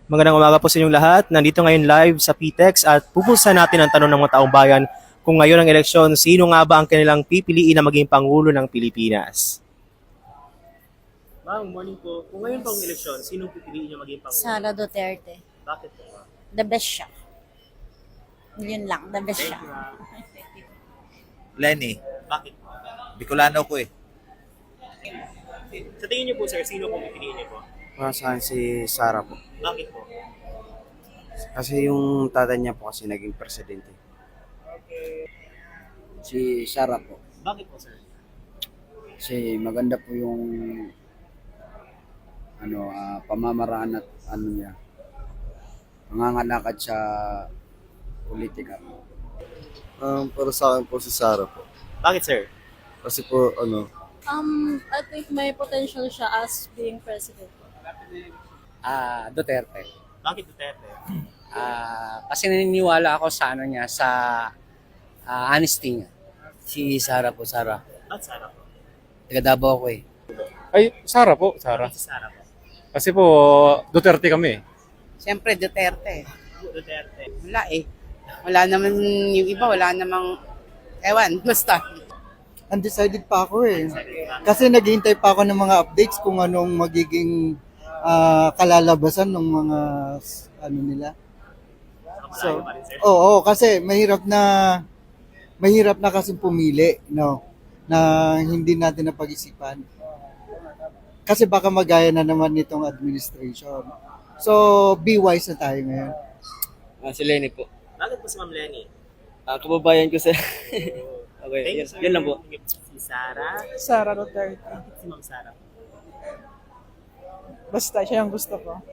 Magandang umaga po sa inyong lahat. Nandito ngayon live sa PTEX at pupusan natin ang tanong ng mga taong bayan kung ngayon ang eleksyon, sino nga ba ang kanilang pipiliin na maging Pangulo ng Pilipinas? Ma'am, morning po. Kung ngayon pong eleksyon, sino pipiliin niyo maging Pangulo? Sara Duterte. Bakit po? The best siya. Yun lang, the best siya. Lenny, Bakit po? Bicolano ko eh. Sa tingin niyo po sir, sino po pipiliin niyo po? Para saan si Sara po. Bakit po? Kasi yung tatay niya po kasi naging presidente. Si Sara po. Bakit po sir? Kasi maganda po yung pamamaraan at niya. Mangangalakad sa politika. Para sa akin po si Sara po. Bakit sir? Kasi po, I think may potential siya as being president. Duterte. Bakit Duterte? Kasi naniniwala ako sa niya, sa honesty niya. Si Sara po, Sara. Bakit Sara po? Taga Davao ako eh. Ay, Sara po, Sara. Bakit si Sara po? Kasi po, Duterte kami. Siyempre, Duterte. Duterte. Wala eh. Wala naman yung iba, wala namang, ewan, basta. Undecided pa ako eh. Kasi naghihintay pa ako ng mga updates kung anong magiging kalalabasan ng mga nila. So, oo, kasi mahirap na kasi pumili, no, na hindi natin napag-isipan. Kasi baka magaya na naman nitong administration. So, be wise na tayo ngayon. Si Lenny po. Bakit po si Ma'am Lenny? Kababayan ko sa... okay, Thank you, sir. yun lang po. Si Sara. Sara Duterte. Si Ma'am Sara. Basta siya yung gusto ko.